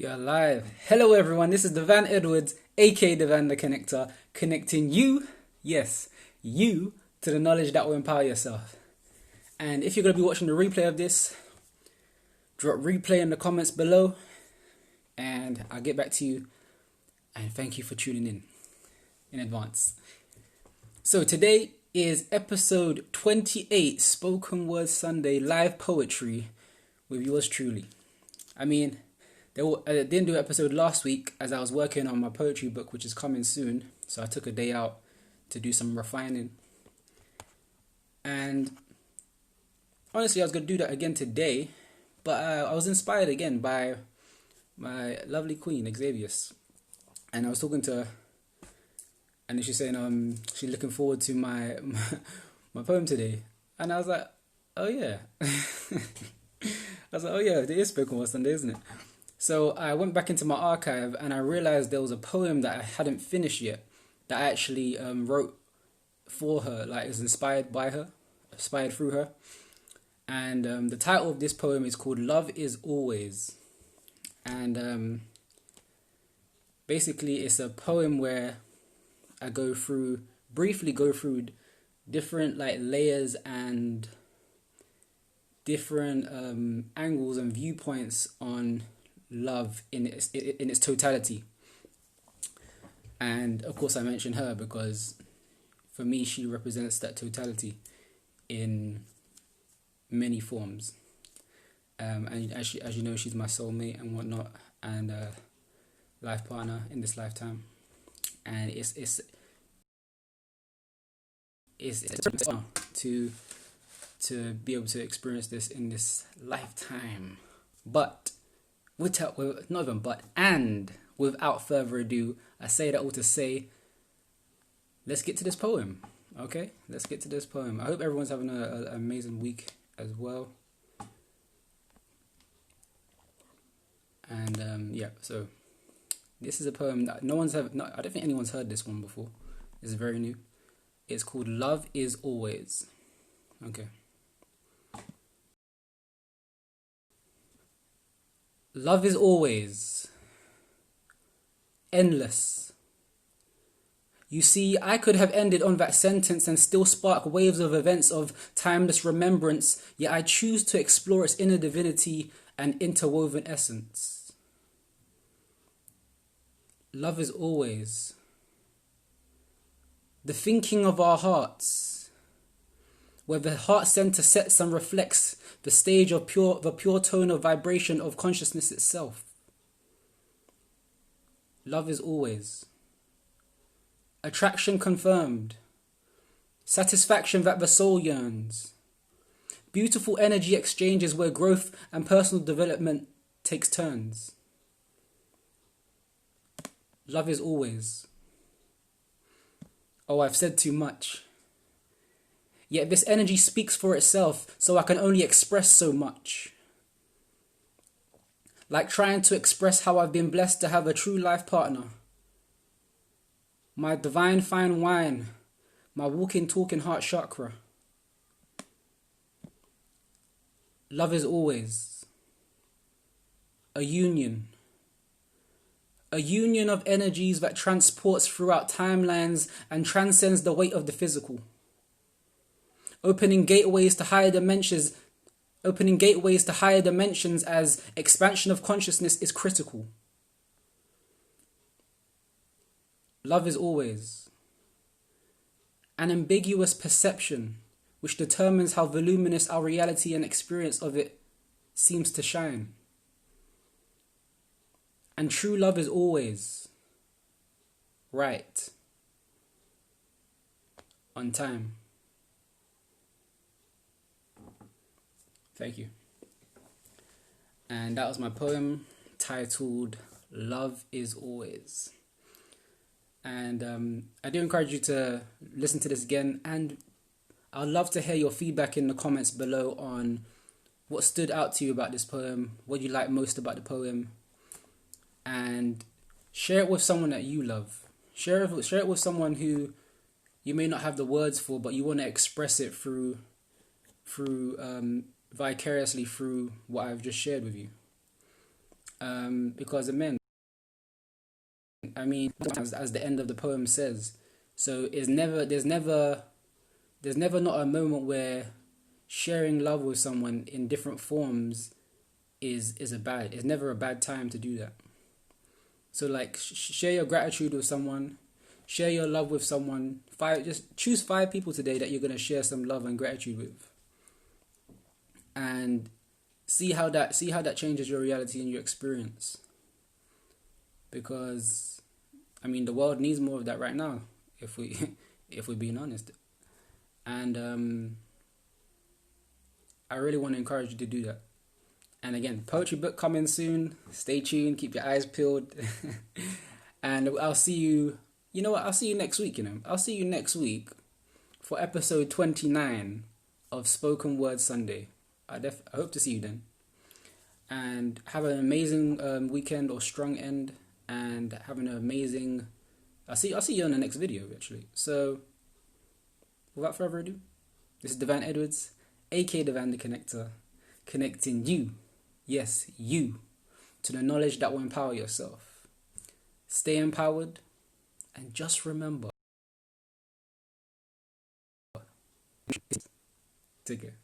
We are live. Hello, everyone. This is Devann Edwards, aka Devann the Connector, connecting you, yes, you, to the knowledge that will empower yourself. And if you're going to be watching the replay of this, drop replay in the comments below, and I'll get back to you. And thank you for tuning in advance. So today is episode 28, Spoken Word Sunday live poetry with yours truly. I didn't do an episode last week as I was working on my poetry book, which is coming soon. So I took a day out to do some refining. And honestly, I was going to do that again today. But I was inspired again by my lovely queen, Xavius. And I was talking to her. And she's saying she's looking forward to my poem today. And I was like, oh yeah. It is Spoken Word Sunday, isn't it? So I went back into my archive and I realized there was a poem that I hadn't finished yet that I actually wrote for her, like is inspired by her, inspired through her. And the title of this poem is called Love is Always. And basically it's a poem where I briefly go through different like layers and different angles and viewpoints on love in its totality. And of course I mention her because for me she represents that totality in many forms. And as you know, she's my soulmate and whatnot, and life partner in this lifetime. And it's an honor to be able to experience this in this lifetime. And without further ado, I say that all to say, let's get to this poem. Okay, let's get to this poem. I hope everyone's having an amazing week as well. And so this is a poem that I don't think anyone's heard this one before. It's very new. It's called Love is Always. Okay. Love is always endless. You see, I could have ended on that sentence and still spark waves of events of timeless remembrance, yet I choose to explore its inner divinity and interwoven essence. Love is always the thinking of our hearts, where the heart center sets and reflects the stage of the pure tone of vibration of consciousness itself. Love is always attraction confirmed, satisfaction that the soul yearns, beautiful energy exchanges where growth and personal development takes turns. Love is always. Oh, I've said too much. Yet this energy speaks for itself, so I can only express so much. Like trying to express how I've been blessed to have a true life partner. My divine fine wine, my walking, talking heart chakra. Love is always a union. A union of energies that transports throughout timelines and transcends the weight of the physical. Opening gateways to higher dimensions as expansion of consciousness is critical. Love is always an ambiguous perception which determines how voluminous our reality and experience of it seems to shine. And true love is always right, on time. Thank you. And that was my poem titled Love is Always. And I do encourage you to listen to this again, and I'd love to hear your feedback in the comments below on what stood out to you about this poem, what you like most about the poem, and share it with someone that you love. Share it with someone who you may not have the words for, but you want to express it through vicariously through what I've just shared with you. Because men, I mean, as the end of the poem says, so there's never not a moment where sharing love with someone in different forms it's never a bad time to do that. So like share your gratitude with someone, share your love with someone. Just choose 5 people today that you're gonna share some love and gratitude with, and see how that changes your reality and your experience. Because I mean, the world needs more of that right now, if we if we're being honest. And I really want to encourage you to do that. And again, poetry book coming soon. Stay tuned. Keep your eyes peeled. And I'll see you. You know what? I'll see you next week. I'll see you next week for episode 29 of Spoken Word Sunday. I hope to see you then. And have an amazing weekend or strong end. And have an amazing. I'll see you on the next video actually. So, without further ado, this is Devann Edwards, aka Devann the Connector, connecting you. Yes, you, to the knowledge that will empower yourself. Stay empowered, and just remember. Take care.